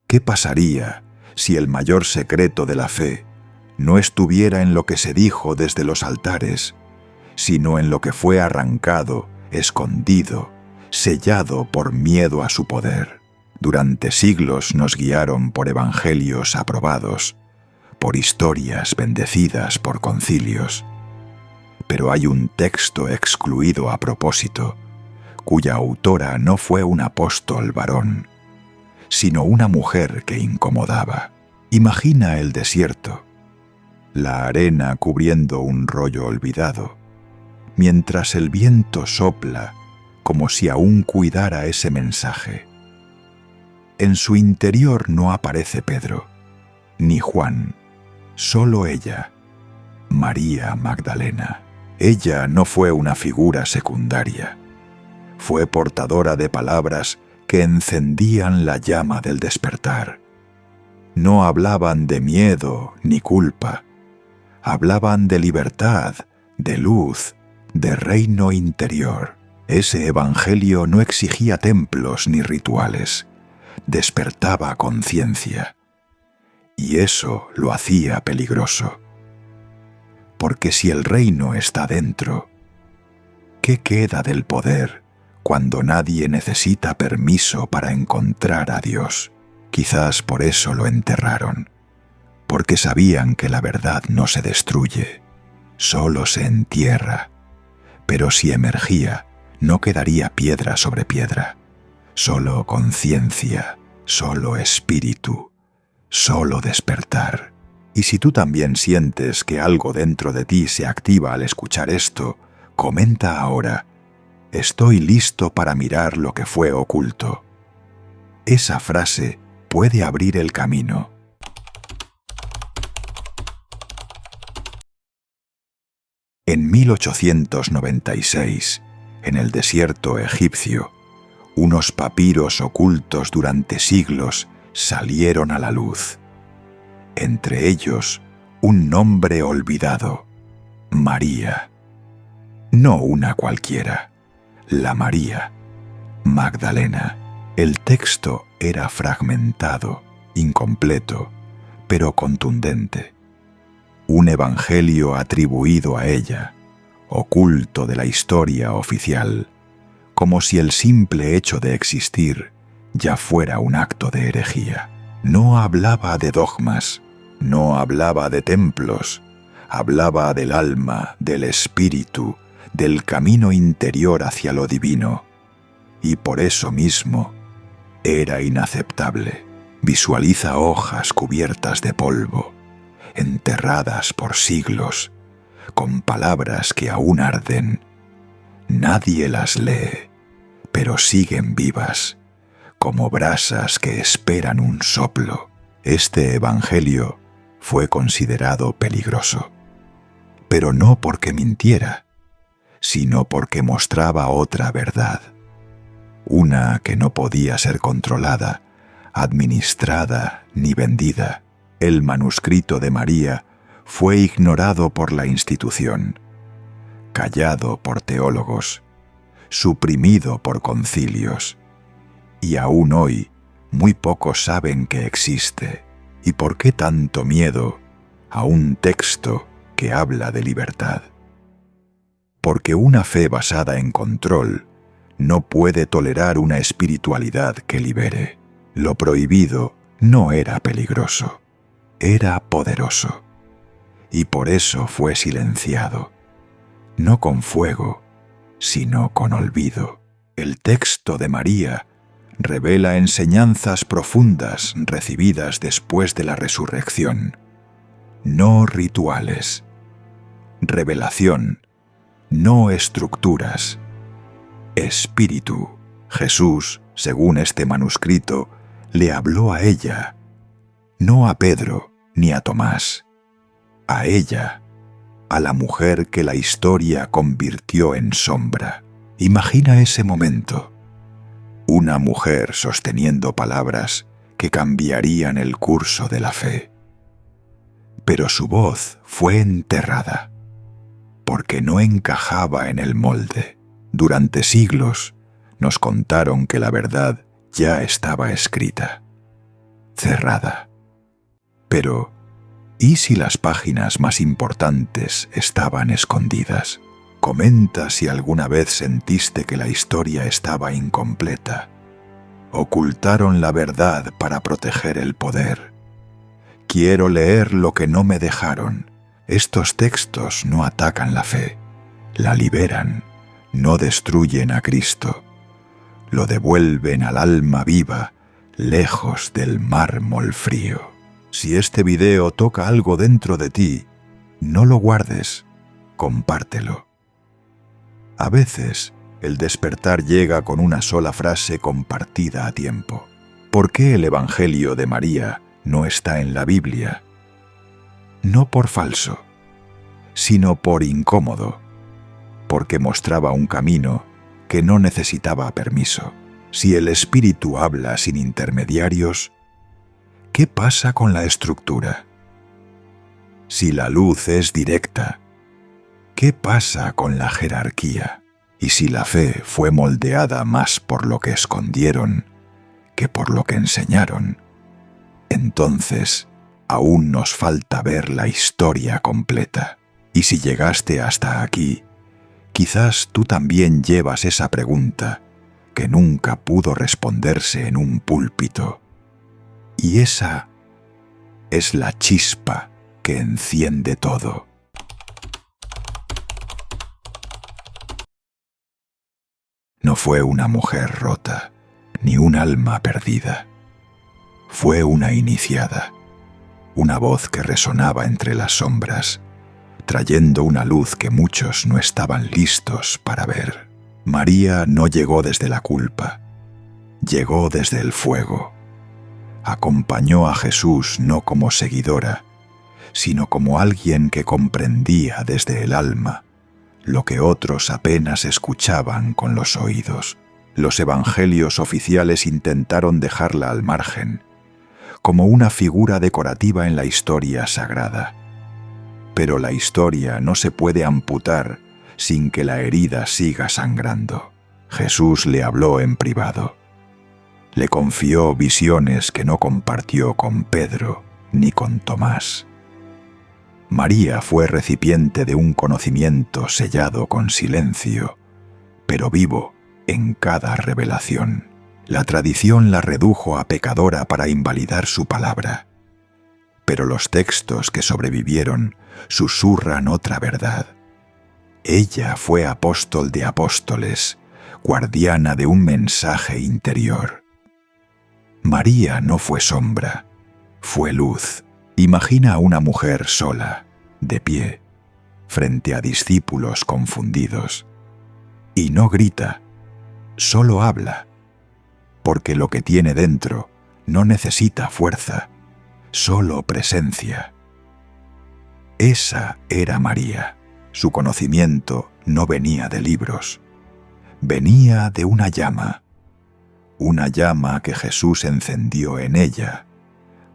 ¿Qué pasaría si el mayor secreto de la fe no estuviera en lo que se dijo desde los altares, sino en lo que fue arrancado, escondido, sellado por miedo a su poder? Durante siglos nos guiaron por evangelios aprobados, por historias bendecidas por concilios. Pero hay un texto excluido a propósito, cuya autora no fue un apóstol varón, sino una mujer que incomodaba. Imagina el desierto, la arena cubriendo un rollo olvidado, mientras el viento sopla como si aún cuidara ese mensaje. En su interior no aparece Pedro, ni Juan, solo ella, María Magdalena. Ella no fue una figura secundaria, fue portadora de palabras que encendían la llama del despertar. No hablaban de miedo ni culpa, hablaban de libertad, de luz, de reino interior. Ese evangelio no exigía templos ni rituales, despertaba conciencia, y eso lo hacía peligroso. Porque si el reino está dentro, ¿qué queda del poder cuando nadie necesita permiso para encontrar a Dios? Quizás por eso lo enterraron, porque sabían que la verdad no se destruye, solo se entierra, pero si emergía, no quedaría piedra sobre piedra, solo conciencia, solo espíritu, solo despertar. Y si tú también sientes que algo dentro de ti se activa al escuchar esto, comenta ahora: estoy listo para mirar lo que fue oculto. Esa frase puede abrir el camino. En 1896, en el desierto egipcio, unos papiros ocultos durante siglos salieron a la luz. Entre ellos, un nombre olvidado: María. No una cualquiera, la María Magdalena. El texto era fragmentado, incompleto, pero contundente. Un evangelio atribuido a ella, oculto de la historia oficial, como si el simple hecho de existir ya fuera un acto de herejía. No hablaba de dogmas, no hablaba de templos, hablaba del alma, del espíritu, del camino interior hacia lo divino, y por eso mismo era inaceptable. Visualiza hojas cubiertas de polvo, enterradas por siglos, con palabras que aún arden. Nadie las lee, pero siguen vivas, como brasas que esperan un soplo. Este evangelio fue considerado peligroso, pero no porque mintiera, sino porque mostraba otra verdad, una que no podía ser controlada, administrada ni vendida. El manuscrito de María fue ignorado por la institución, callado por teólogos, suprimido por concilios, y aún hoy muy pocos saben que existe. ¿Y por qué tanto miedo a un texto que habla de libertad? Porque una fe basada en control no puede tolerar una espiritualidad que libere. Lo prohibido no era peligroso, era poderoso, y por eso fue silenciado, no con fuego, sino con olvido. El texto de María revela enseñanzas profundas recibidas después de la resurrección, no rituales. Revelación, no estructuras. Espíritu. Jesús, según este manuscrito, le habló a ella, no a Pedro ni a Tomás, a ella, a la mujer que la historia convirtió en sombra. Imagina ese momento. Una mujer sosteniendo palabras que cambiarían el curso de la fe. Pero su voz fue enterrada, porque no encajaba en el molde. Durante siglos nos contaron que la verdad ya estaba escrita. cerrada. Pero, ¿y si las páginas más importantes estaban escondidas? Comenta si alguna vez sentiste que la historia estaba incompleta. Ocultaron la verdad para proteger el poder. Quiero leer lo que no me dejaron. Estos textos no atacan la fe, la liberan, no destruyen a Cristo. Lo devuelven al alma viva, lejos del mármol frío. Si este video toca algo dentro de ti, no lo guardes, compártelo. A veces, el despertar llega con una sola frase compartida a tiempo. ¿Por qué el Evangelio de María no está en la Biblia? No por falso, sino por incómodo, porque mostraba un camino que no necesitaba permiso. Si el Espíritu habla sin intermediarios, ¿qué pasa con la estructura? Si la luz es directa, ¿qué pasa con la jerarquía? Y si la fe fue moldeada más por lo que escondieron que por lo que enseñaron, entonces aún nos falta ver la historia completa. Y si llegaste hasta aquí, quizás tú también llevas esa pregunta que nunca pudo responderse en un púlpito. Y esa es la chispa que enciende todo. No fue una mujer rota, ni un alma perdida. Fue una iniciada, una voz que resonaba entre las sombras, trayendo una luz que muchos no estaban listos para ver. María no llegó desde la culpa, llegó desde el fuego. Acompañó a Jesús no como seguidora, sino como alguien que comprendía desde el alma lo que otros apenas escuchaban con los oídos. Los evangelios oficiales intentaron dejarla al margen, como una figura decorativa en la historia sagrada. Pero la historia no se puede amputar sin que la herida siga sangrando. Jesús le habló en privado. Le confió visiones que no compartió con Pedro ni con Tomás. María fue recipiente de un conocimiento sellado con silencio, pero vivo en cada revelación. La tradición la redujo a pecadora para invalidar su palabra. Pero los textos que sobrevivieron susurran otra verdad. Ella fue apóstol de apóstoles, guardiana de un mensaje interior. María no fue sombra, fue luz. Imagina a una mujer sola, de pie, frente a discípulos confundidos. Y no grita, solo habla, porque lo que tiene dentro no necesita fuerza, solo presencia. Esa era María. Su conocimiento no venía de libros, venía de una llama que Jesús encendió en ella,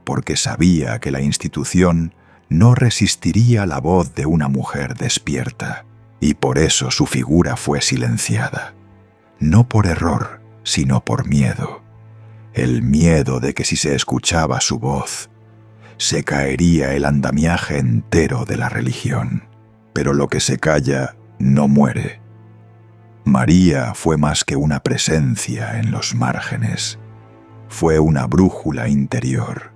porque sabía que la institución no resistiría la voz de una mujer despierta, y por eso su figura fue silenciada, no por error, sino por miedo, el miedo de que si se escuchaba su voz, se caería el andamiaje entero de la religión. Pero lo que se calla no muere. María fue más que una presencia en los márgenes, fue una brújula interior,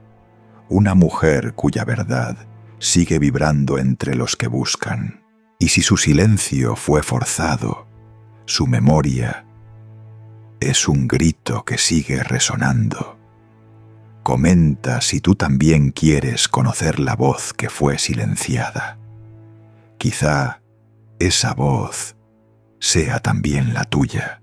una mujer cuya verdad sigue vibrando entre los que buscan. Y si su silencio fue forzado, su memoria es un grito que sigue resonando. Comenta si tú también quieres conocer la voz que fue silenciada. Quizá esa voz sea también la tuya.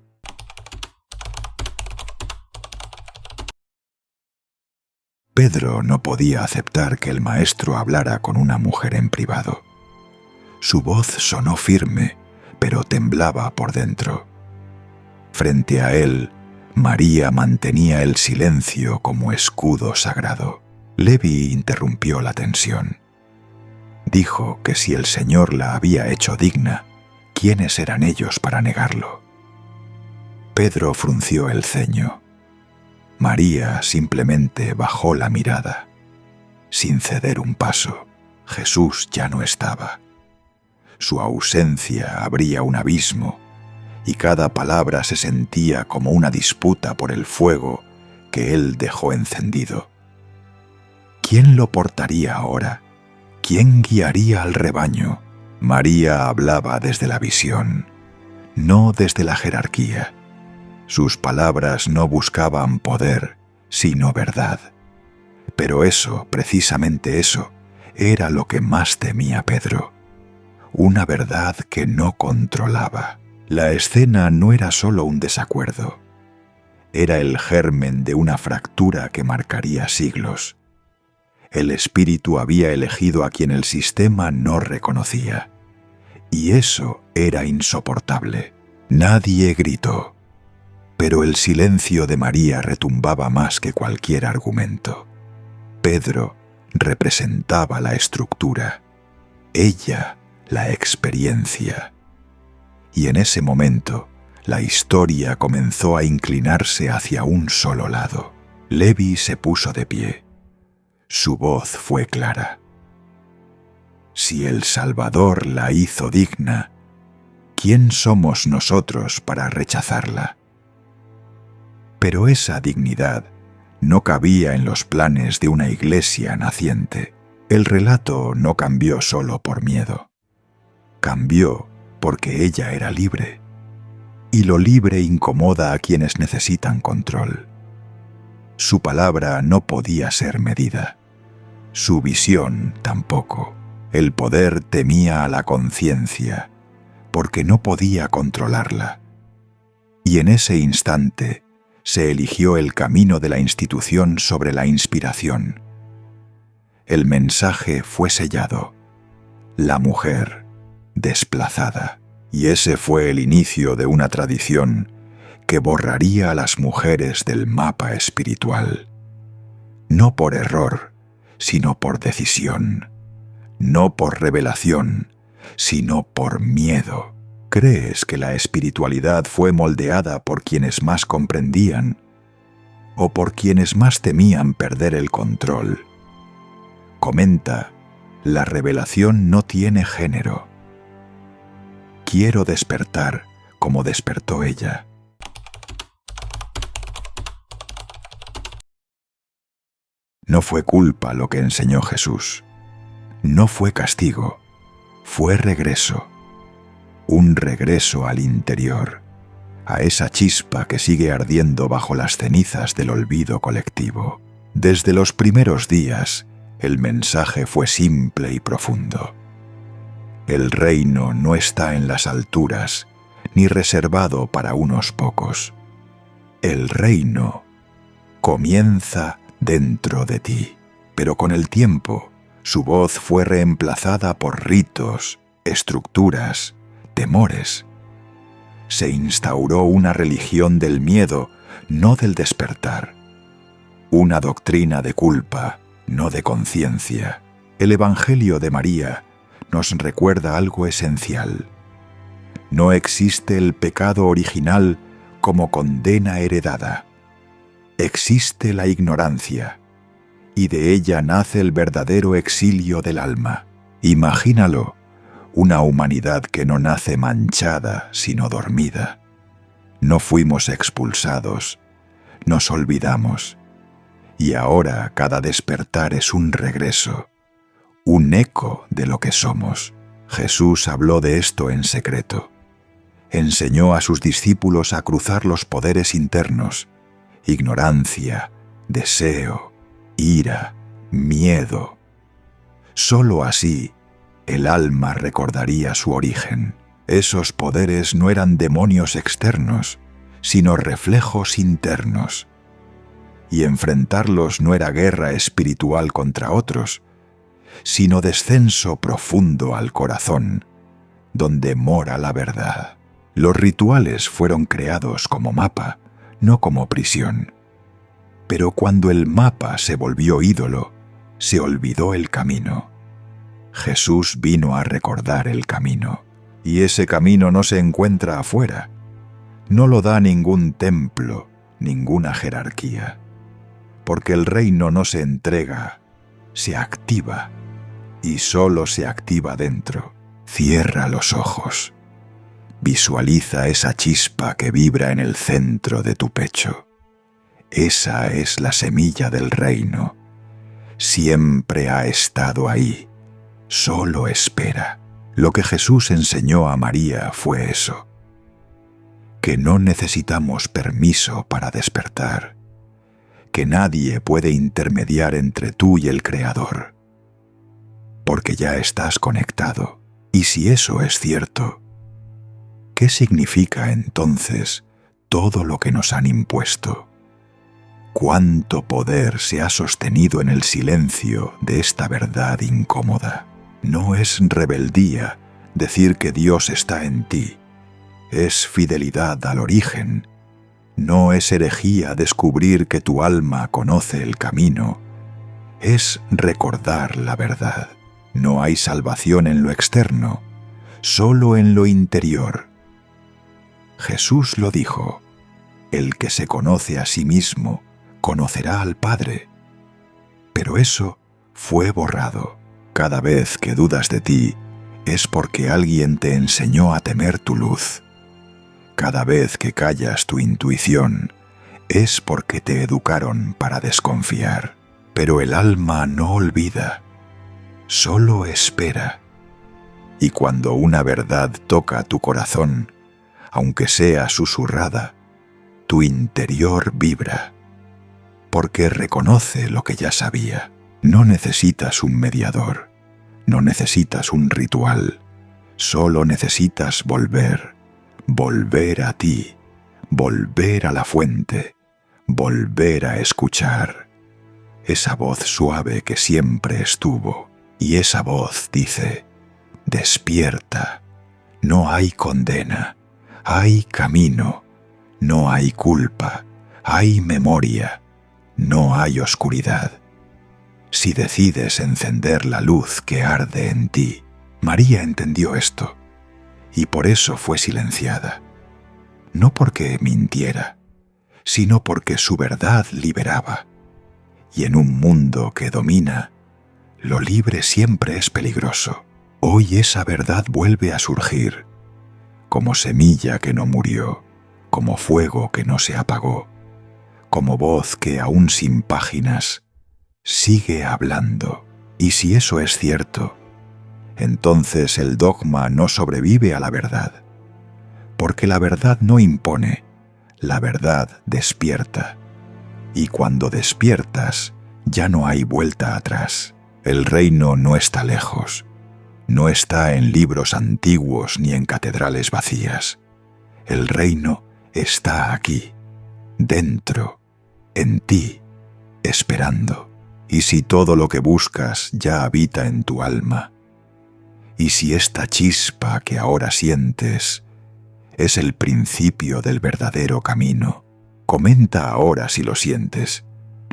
Pedro no podía aceptar que el maestro hablara con una mujer en privado. Su voz sonó firme, pero temblaba por dentro. Frente a él, María mantenía el silencio como escudo sagrado. Levi interrumpió la tensión. Dijo que si el Señor la había hecho digna, ¿quiénes eran ellos para negarlo? Pedro frunció el ceño. María simplemente bajó la mirada. Sin ceder un paso, Jesús ya no estaba. Su ausencia abría un abismo, y cada palabra se sentía como una disputa por el fuego que él dejó encendido. ¿Quién lo portaría ahora? ¿Quién guiaría al rebaño? María hablaba desde la visión, no desde la jerarquía. Sus palabras no buscaban poder, sino verdad. Pero eso, precisamente eso, era lo que más temía Pedro. Una verdad que no controlaba. La escena no era solo un desacuerdo. Era el germen de una fractura que marcaría siglos. El espíritu había elegido a quien el sistema no reconocía. Y eso era insoportable. Nadie gritó. Pero el silencio de María retumbaba más que cualquier argumento. Pedro representaba la estructura. Ella, la experiencia. Y en ese momento, la historia comenzó a inclinarse hacia un solo lado. Levi se puso de pie. Su voz fue clara. Si el Salvador la hizo digna, ¿quién somos nosotros para rechazarla? Pero esa dignidad no cabía en los planes de una iglesia naciente. El relato no cambió solo por miedo. Cambió porque ella era libre. Y lo libre incomoda a quienes necesitan control. Su palabra no podía ser medida. Su visión tampoco. El poder temía a la conciencia, porque no podía controlarla. Y en ese instante se eligió el camino de la institución sobre la inspiración. El mensaje fue sellado. La mujer desplazada. Y ese fue el inicio de una tradición que borraría a las mujeres del mapa espiritual. No por error, sino por decisión. No por revelación, sino por miedo. ¿Crees que la espiritualidad fue moldeada por quienes más comprendían o por quienes más temían perder el control? Comenta, la revelación no tiene género. Quiero despertar como despertó ella. No fue culpa lo que enseñó Jesús. No fue castigo, fue regreso. Un regreso al interior, a esa chispa que sigue ardiendo bajo las cenizas del olvido colectivo. Desde los primeros días, el mensaje fue simple y profundo. El reino no está en las alturas, ni reservado para unos pocos. El reino comienza dentro de ti, pero con el tiempo, su voz fue reemplazada por ritos, estructuras, temores. Se instauró una religión del miedo, no del despertar. Una doctrina de culpa, no de conciencia. El Evangelio de María nos recuerda algo esencial. No existe el pecado original como condena heredada. Existe la ignorancia, y de ella nace el verdadero exilio del alma. Imagínalo, una humanidad que no nace manchada, sino dormida. No fuimos expulsados, nos olvidamos, y ahora cada despertar es un regreso, un eco de lo que somos. Jesús habló de esto en secreto. Enseñó a sus discípulos a cruzar los poderes internos, ignorancia, deseo, ira, miedo. Solo así, el alma recordaría su origen. Esos poderes no eran demonios externos, sino reflejos internos. Y enfrentarlos no era guerra espiritual contra otros, sino descenso profundo al corazón, donde mora la verdad. Los rituales fueron creados como mapa, no como prisión. Pero cuando el mapa se volvió ídolo, se olvidó el camino. Jesús vino a recordar el camino, y ese camino no se encuentra afuera. No lo da ningún templo, ninguna jerarquía. porque el reino no se entrega, se activa, y solo se activa dentro. Cierra los ojos. Visualiza esa chispa que vibra en el centro de tu pecho. Esa es la semilla del reino. Siempre ha estado ahí. Solo espera. Lo que Jesús enseñó a María fue eso. Que no necesitamos permiso para despertar. Que nadie puede intermediar entre tú y el Creador. Porque ya estás conectado. Y si eso es cierto, ¿qué significa entonces todo lo que nos han impuesto? ¿Cuánto poder se ha sostenido en el silencio de esta verdad incómoda? No es rebeldía decir que Dios está en ti. Es fidelidad al origen. No es herejía descubrir que tu alma conoce el camino. Es recordar la verdad. No hay salvación en lo externo, solo en lo interior. Jesús lo dijo: el que se conoce a sí mismo conocerá al Padre. Pero eso fue borrado. Cada vez que dudas de ti, es porque alguien te enseñó a temer tu luz. Cada vez que callas tu intuición, es porque te educaron para desconfiar. Pero el alma no olvida, solo espera. Y cuando una verdad toca tu corazón, aunque sea susurrada, tu interior vibra, porque reconoce lo que ya sabía. No necesitas un mediador, no necesitas un ritual, solo necesitas volver, volver a ti, volver a la fuente, volver a escuchar. Esa voz suave que siempre estuvo, y esa voz dice: despierta, no hay condena, hay camino, no hay culpa, hay memoria, no hay oscuridad. Si decides encender la luz que arde en ti. María entendió esto, y por eso fue silenciada. No porque mintiera, sino porque su verdad liberaba. Y en un mundo que domina, lo libre siempre es peligroso. Hoy esa verdad vuelve a surgir, como semilla que no murió, como fuego que no se apagó, como voz que aún sin páginas sigue hablando. Y si eso es cierto, entonces el dogma no sobrevive a la verdad, porque la verdad no impone, la verdad despierta. Y cuando despiertas, ya no hay vuelta atrás. El reino no está lejos, no está en libros antiguos ni en catedrales vacías. El reino está aquí, dentro, en ti, esperando. Y si todo lo que buscas ya habita en tu alma, y si esta chispa que ahora sientes es el principio del verdadero camino, comenta ahora si lo sientes: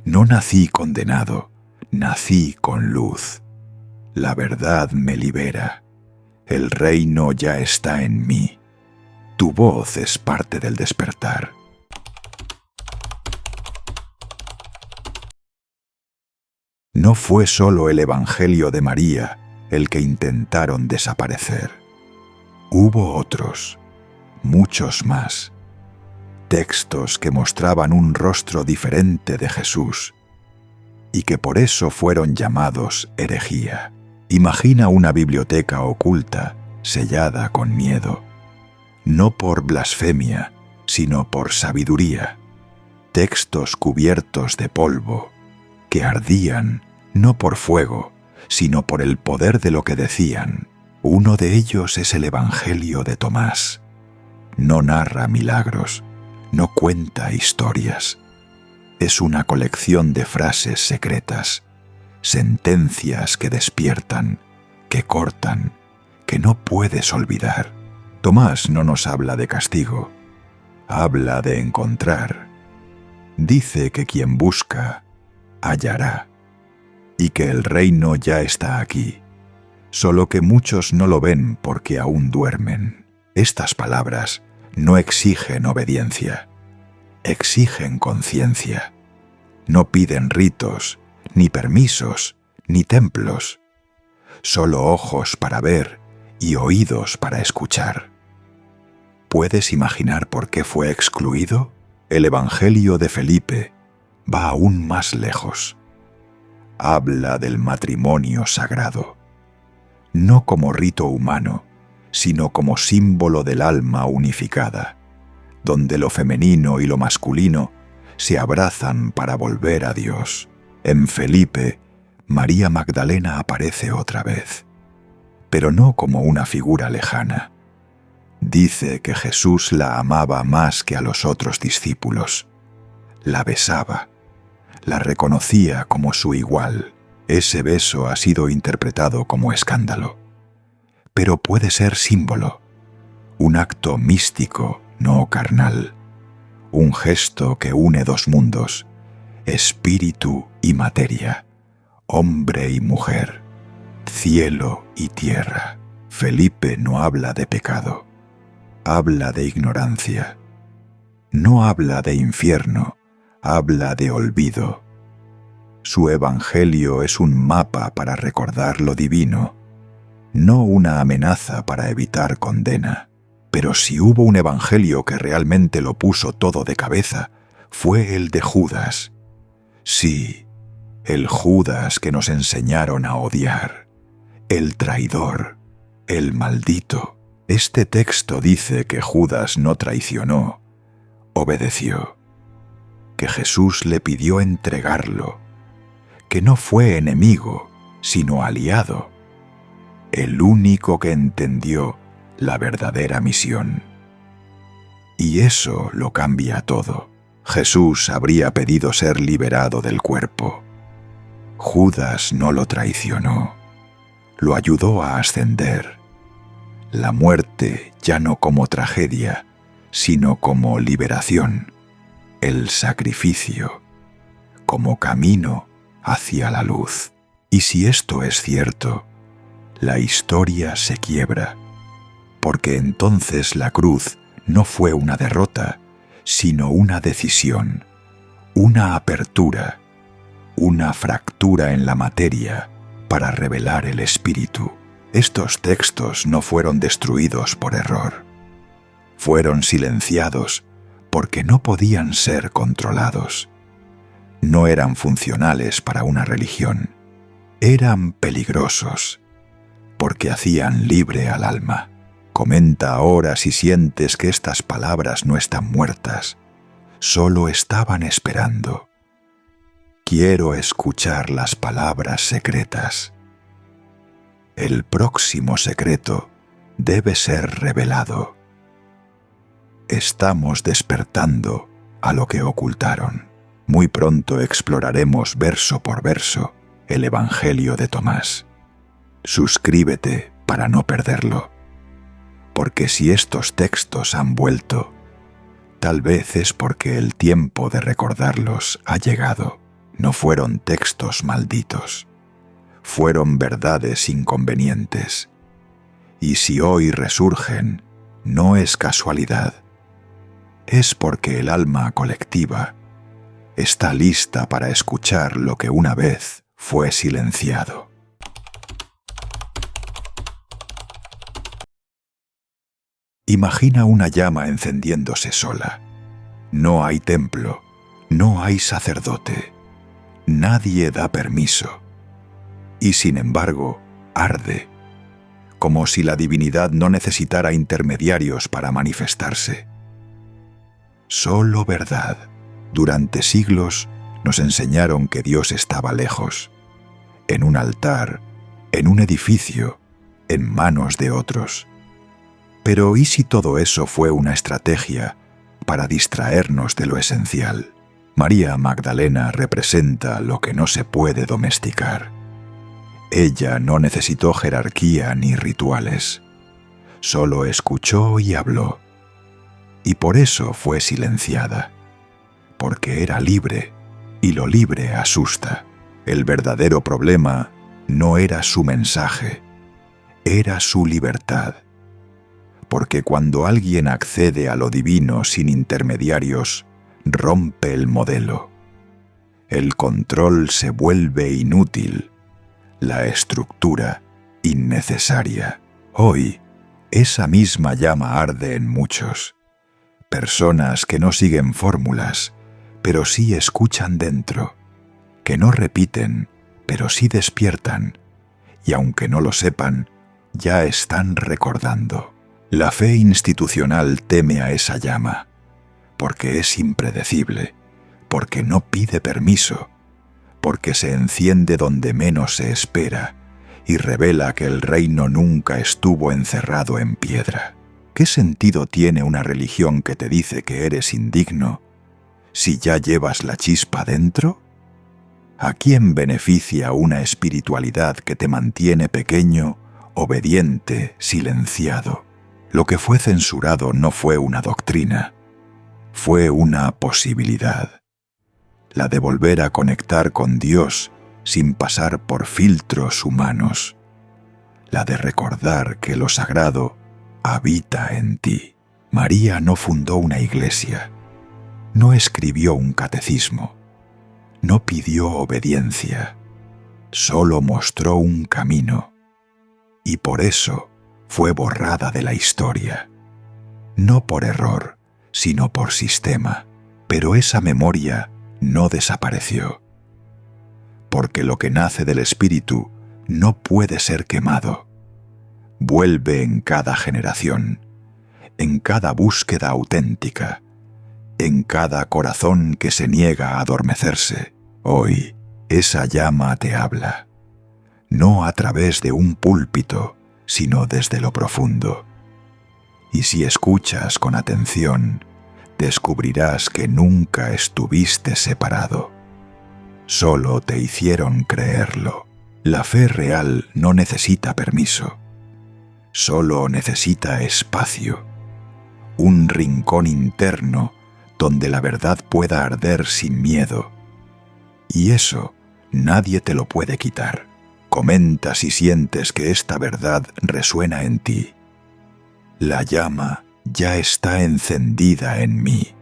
no nací condenado, nací con luz. La verdad me libera, el reino ya está en mí. Tu voz es parte del despertar. No fue solo el Evangelio de María el que intentaron desaparecer. Hubo otros, muchos más, textos que mostraban un rostro diferente de Jesús y que por eso fueron llamados herejía. Imagina una biblioteca oculta, sellada con miedo, no por blasfemia, sino por sabiduría. Textos cubiertos de polvo, que ardían no por fuego, sino por el poder de lo que decían. Uno de ellos es el Evangelio de Tomás. No narra milagros, no cuenta historias. Es una colección de frases secretas, sentencias que despiertan, que cortan, que no puedes olvidar. Tomás no nos habla de castigo, habla de encontrar. Dice que quien busca, hallará, y que el reino ya está aquí, solo que muchos no lo ven porque aún duermen. Estas palabras no exigen obediencia, exigen conciencia. No piden ritos, ni permisos, ni templos. Solo ojos para ver y oídos para escuchar. ¿Puedes imaginar por qué fue excluido? El Evangelio de Felipe va aún más lejos. Habla del matrimonio sagrado, no como rito humano, sino como símbolo del alma unificada, donde lo femenino y lo masculino se abrazan para volver a Dios. En Felipe, María Magdalena aparece otra vez, pero no como una figura lejana. Dice que Jesús la amaba más que a los otros discípulos. La besaba, la reconocía como su igual. Ese beso ha sido interpretado como escándalo, pero puede ser símbolo, un acto místico, no carnal, un gesto que une dos mundos, espíritu y materia, hombre y mujer, cielo y tierra. Felipe no habla de pecado, habla de ignorancia. No habla de infierno, habla de olvido. Su evangelio es un mapa para recordar lo divino, no una amenaza para evitar condena. Pero si hubo un evangelio que realmente lo puso todo de cabeza, fue el de Judas. Sí, el Judas que nos enseñaron a odiar, el traidor, el maldito. Este texto dice que Judas no traicionó, obedeció, que Jesús le pidió entregarlo, que no fue enemigo, sino aliado, el único que entendió la verdadera misión. Y eso lo cambia todo. Jesús habría pedido ser liberado del cuerpo. Judas no lo traicionó, lo ayudó a ascender. La muerte ya no como tragedia, sino como liberación, el sacrificio, como camino hacia la luz. Y si esto es cierto, la historia se quiebra, porque entonces la cruz no fue una derrota, sino una decisión, una apertura, una fractura en la materia para revelar el espíritu. Estos textos no fueron destruidos por error. Fueron silenciados porque no podían ser controlados. No eran funcionales para una religión. Eran peligrosos porque hacían libre al alma. Comenta ahora si sientes que estas palabras no están muertas, solo estaban esperando. Quiero escuchar las palabras secretas. El próximo secreto debe ser revelado. Estamos despertando a lo que ocultaron. Muy pronto exploraremos verso por verso el Evangelio de Tomás. Suscríbete para no perderlo, porque si estos textos han vuelto, tal vez es porque el tiempo de recordarlos ha llegado. No fueron textos malditos, fueron verdades inconvenientes. Y si hoy resurgen, no es casualidad, es porque el alma colectiva está lista para escuchar lo que una vez fue silenciado. Imagina una llama encendiéndose sola. No hay templo, no hay sacerdote, nadie da permiso. Y sin embargo, arde, como si la divinidad no necesitara intermediarios para manifestarse. Solo verdad. Durante siglos nos enseñaron que Dios estaba lejos, en un altar, en un edificio, en manos de otros. Pero ¿y si todo eso fue una estrategia para distraernos de lo esencial? María Magdalena representa lo que no se puede domesticar. Ella no necesitó jerarquía ni rituales. Solo escuchó y habló. Y por eso fue silenciada. Porque era libre, y lo libre asusta. El verdadero problema no era su mensaje, era su libertad. Porque cuando alguien accede a lo divino sin intermediarios, rompe el modelo. El control se vuelve inútil, la estructura innecesaria. Hoy, esa misma llama arde en muchos. Personas que no siguen fórmulas, pero sí escuchan dentro, que no repiten, pero sí despiertan, y aunque no lo sepan, ya están recordando. La fe institucional teme a esa llama, porque es impredecible, porque no pide permiso, porque se enciende donde menos se espera y revela que el reino nunca estuvo encerrado en piedra. ¿Qué sentido tiene una religión que te dice que eres indigno si ya llevas la chispa dentro? ¿A quién beneficia una espiritualidad que te mantiene pequeño, obediente, silenciado? Lo que fue censurado no fue una doctrina, fue una posibilidad. La de volver a conectar con Dios sin pasar por filtros humanos. La de recordar que lo sagrado habita en ti. María no fundó una iglesia, no escribió un catecismo, no pidió obediencia, solo mostró un camino, y por eso fue borrada de la historia. No por error, sino por sistema, pero esa memoria no desapareció. Porque lo que nace del Espíritu no puede ser quemado. Vuelve en cada generación, en cada búsqueda auténtica, en cada corazón que se niega a adormecerse. Hoy, esa llama te habla, no a través de un púlpito, sino desde lo profundo. Y si escuchas con atención, descubrirás que nunca estuviste separado. Solo te hicieron creerlo. La fe real no necesita permiso. Solo necesita espacio. Un rincón interno donde la verdad pueda arder sin miedo. Y eso nadie te lo puede quitar. Comenta si sientes que esta verdad resuena en ti. La llama ya está encendida en mí.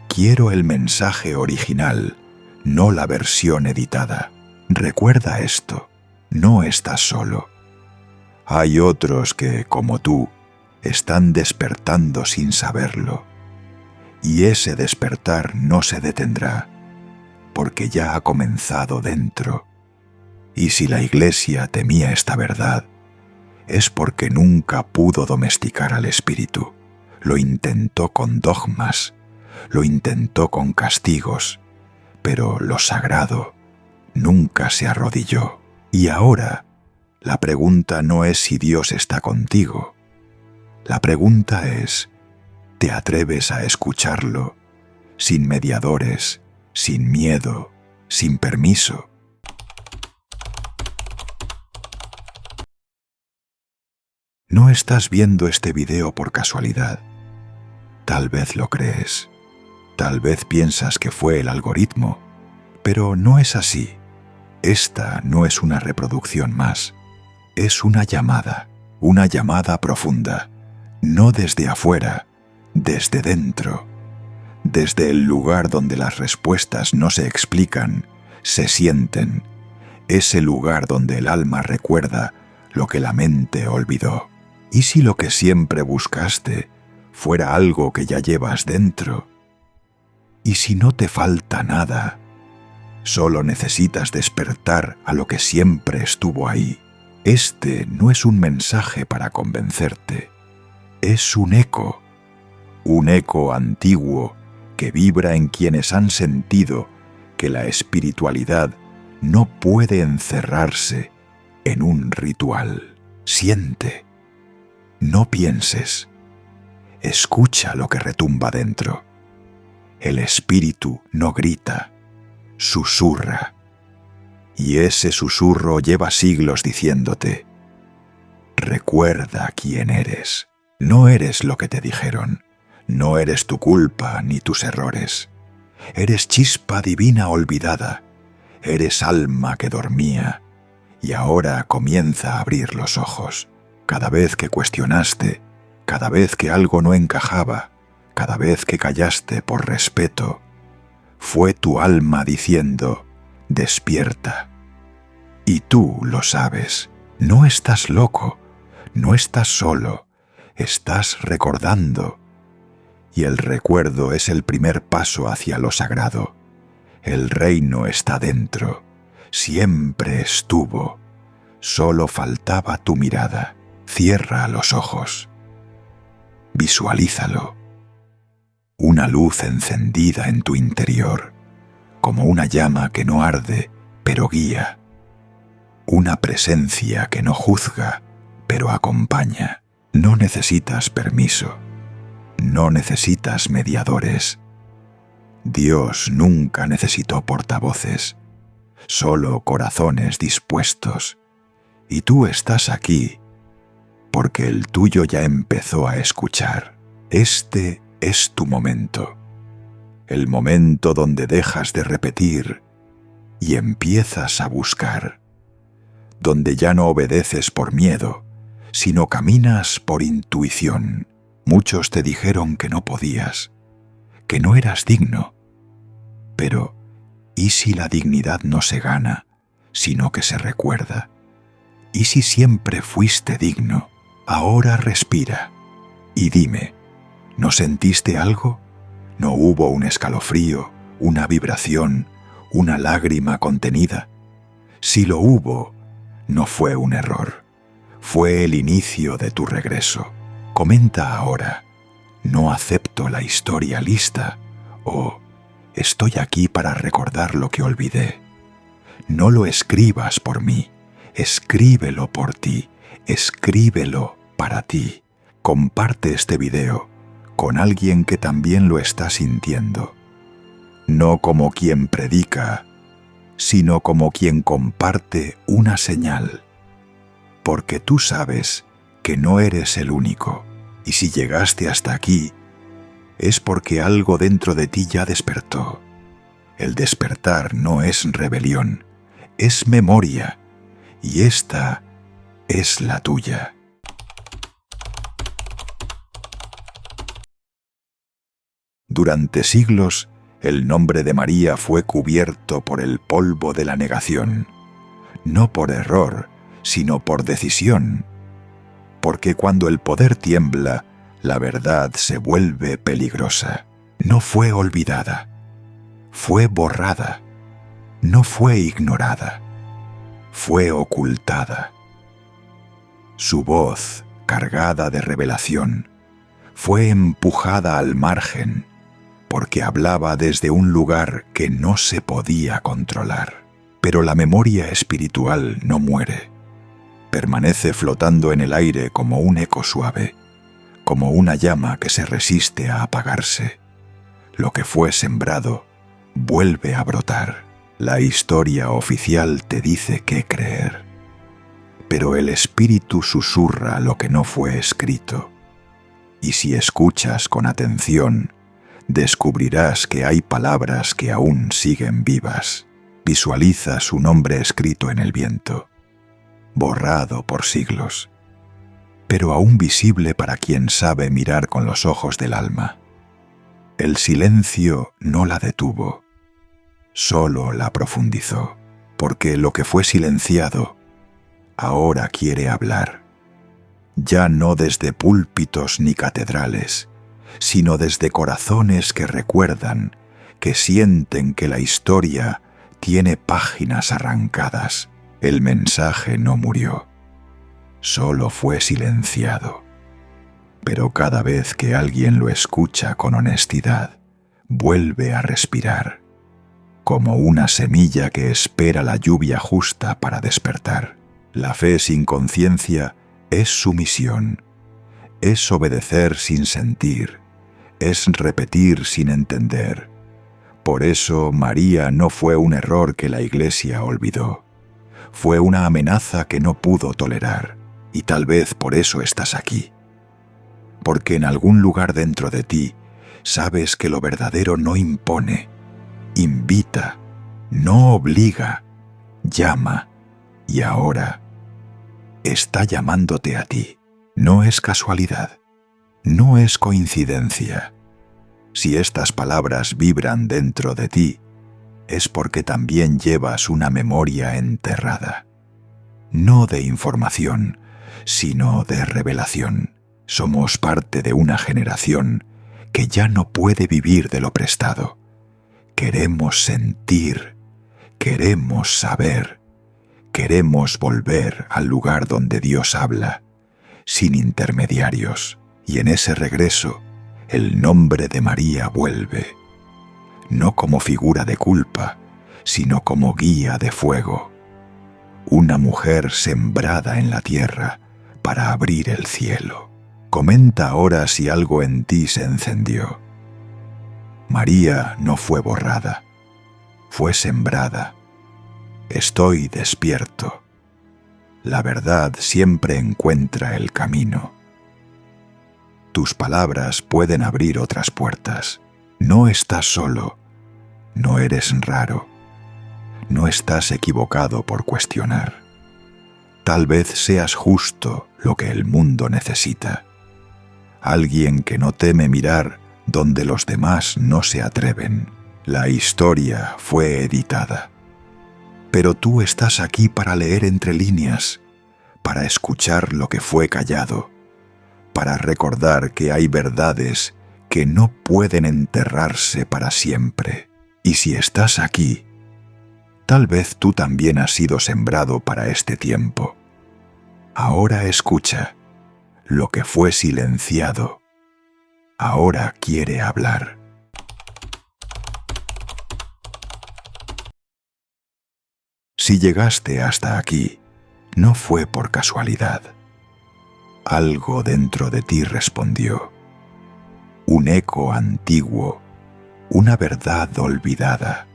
Quiero el mensaje original, no la versión editada. Recuerda esto, no estás solo. Hay otros que, como tú, están despertando sin saberlo. Y ese despertar no se detendrá, porque ya ha comenzado dentro. Y si la Iglesia temía esta verdad, es porque nunca pudo domesticar al espíritu. Lo intentó con dogmas, lo intentó con castigos, pero lo sagrado nunca se arrodilló. Y ahora, la pregunta no es si Dios está contigo. La pregunta es, ¿te atreves a escucharlo sin mediadores, sin miedo, sin permiso? No estás viendo este video por casualidad. Tal vez lo crees. Tal vez piensas que fue el algoritmo. Pero no es así. Esta no es una reproducción más. Es una llamada profunda. No desde afuera, desde dentro. Desde el lugar donde las respuestas no se explican, se sienten. Ese lugar donde el alma recuerda lo que la mente olvidó. ¿Y si lo que siempre buscaste fuera algo que ya llevas dentro? ¿Y si no te falta nada? Solo necesitas despertar a lo que siempre estuvo ahí. Este no es un mensaje para convencerte. Es un eco antiguo que vibra en quienes han sentido que la espiritualidad no puede encerrarse en un ritual. Siente. No pienses. Escucha lo que retumba dentro. El espíritu no grita, susurra. Y ese susurro lleva siglos diciéndote: recuerda quién eres. No eres lo que te dijeron. No eres tu culpa ni tus errores. Eres chispa divina olvidada. Eres alma que dormía y ahora comienza a abrir los ojos. Cada vez que cuestionaste, cada vez que algo no encajaba, cada vez que callaste por respeto, Fue tu alma diciendo, despierta. Y tú lo sabes, no estás loco, no estás solo, estás recordando. Y el recuerdo es el primer paso hacia lo sagrado. El reino está dentro, siempre estuvo. Solo faltaba tu mirada. Cierra los ojos. Visualízalo. Una luz encendida en tu interior, como una llama que no arde, pero guía. Una presencia que no juzga, pero acompaña. No necesitas permiso. No necesitas mediadores. Dios nunca necesitó portavoces, solo corazones dispuestos. Y tú estás aquí, porque el tuyo ya empezó a escuchar. Este es tu momento, el momento donde dejas de repetir y empiezas a buscar, donde ya no obedeces por miedo, sino caminas por intuición. Muchos te dijeron que no podías, que no eras digno. Pero, ¿y si la dignidad no se gana, sino que se recuerda? ¿Y si siempre fuiste digno? Ahora respira y dime, ¿no sentiste algo? ¿No hubo un escalofrío, una vibración, una lágrima contenida? Si lo hubo, no fue un error, fue el inicio de tu regreso. Comenta ahora, no acepto la historia lista, o estoy aquí para recordar lo que olvidé. No lo escribas por mí, escríbelo por ti, escríbelo para ti. Comparte este video con alguien que también lo está sintiendo. No como quien predica, sino como quien comparte una señal. Porque tú sabes que no eres el único, y si llegaste hasta aquí, es porque algo dentro de ti ya despertó. El despertar no es rebelión, es memoria, y esta es la tuya. Durante siglos, el nombre de María fue cubierto por el polvo de la negación, no por error, sino por decisión. Porque cuando el poder tiembla, la verdad se vuelve peligrosa. No fue olvidada, fue borrada, no fue ignorada, fue ocultada. Su voz, cargada de revelación, fue empujada al margen, porque hablaba desde un lugar que no se podía controlar. Pero la memoria espiritual no muere. Permanece flotando en el aire como un eco suave, como una llama que se resiste a apagarse. Lo que fue sembrado vuelve a brotar. La historia oficial te dice qué creer. Pero el espíritu susurra lo que no fue escrito. Y si escuchas con atención, descubrirás que hay palabras que aún siguen vivas. Visualiza su nombre escrito en el viento, borrado por siglos, pero aún visible para quien sabe mirar con los ojos del alma. El silencio no la detuvo, solo la profundizó, porque lo que fue silenciado ahora quiere hablar, ya no desde púlpitos ni catedrales, sino desde corazones que recuerdan, que sienten que la historia tiene páginas arrancadas. El mensaje no murió, solo fue silenciado. Pero cada vez que alguien lo escucha con honestidad, vuelve a respirar, como una semilla que espera la lluvia justa para despertar. La fe sin conciencia es sumisión, es obedecer sin sentir, es repetir sin entender. Por eso María no fue un error que la Iglesia olvidó. Fue una amenaza que no pudo tolerar, y tal vez por eso estás aquí. Porque en algún lugar dentro de ti sabes que lo verdadero no impone, invita, no obliga, llama, y ahora está llamándote a ti. No es casualidad, no es coincidencia. Si estas palabras vibran dentro de ti, es porque también llevas una memoria enterrada. No de información, sino de revelación. Somos parte de una generación que ya no puede vivir de lo prestado. Queremos sentir, queremos saber, queremos volver al lugar donde Dios habla, sin intermediarios. Y en ese regreso, el nombre de María vuelve, no como figura de culpa, sino como guía de fuego. Una mujer sembrada en la tierra para abrir el cielo. Comenta ahora si algo en ti se encendió. María no fue borrada, fue sembrada. Estoy despierto. La verdad siempre encuentra el camino. Tus palabras pueden abrir otras puertas. No estás solo, no eres raro, no estás equivocado por cuestionar. Tal vez seas justo lo que el mundo necesita. Alguien que no teme mirar donde los demás no se atreven. La historia fue editada. Pero tú estás aquí para leer entre líneas, para escuchar lo que fue callado, para recordar que hay verdades que no pueden enterrarse para siempre. Y si estás aquí, tal vez tú también has sido sembrado para este tiempo. Ahora escucha, lo que fue silenciado, ahora quiere hablar. Si llegaste hasta aquí, no fue por casualidad. Algo dentro de ti respondió. Un eco antiguo, una verdad olvidada,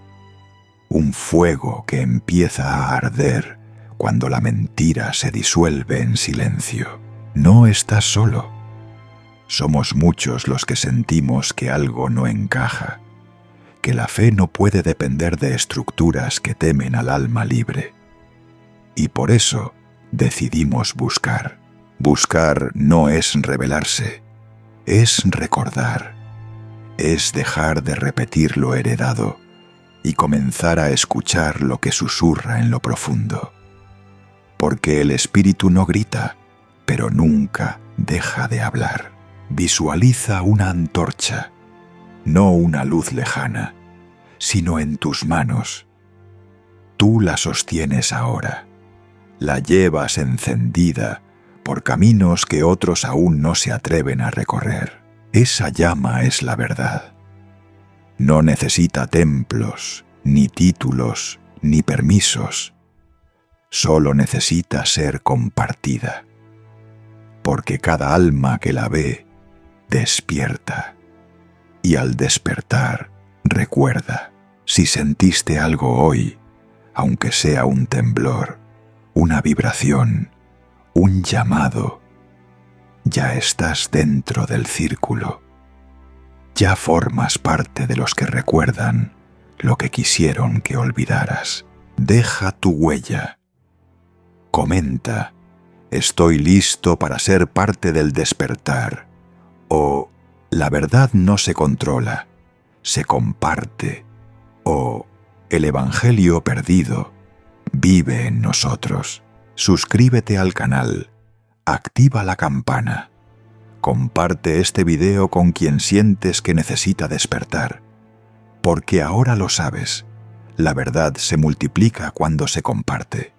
un fuego que empieza a arder cuando la mentira se disuelve en silencio. No estás solo. Somos muchos los que sentimos que algo no encaja, que la fe no puede depender de estructuras que temen al alma libre. Y por eso decidimos buscar. Buscar no es rebelarse, es recordar, es dejar de repetir lo heredado y comenzar a escuchar lo que susurra en lo profundo. Porque el espíritu no grita, pero nunca deja de hablar. Visualiza una antorcha, no una luz lejana, sino en tus manos. Tú la sostienes ahora, la llevas encendida por caminos que otros aún no se atreven a recorrer. Esa llama es la verdad. No necesita templos, ni títulos, ni permisos. Solo necesita ser compartida. Porque cada alma que la ve, despierta. Y al despertar, recuerda. Si sentiste algo hoy, aunque sea un temblor, una vibración, un llamado, ya estás dentro del círculo. Ya formas parte de los que recuerdan lo que quisieron que olvidaras. Deja tu huella. Comenta, estoy listo para ser parte del despertar. O, la verdad no se controla, se comparte. O, el evangelio perdido vive en nosotros. Suscríbete al canal, activa la campana, comparte este video con quien sientes que necesita despertar, porque ahora lo sabes, la verdad se multiplica cuando se comparte.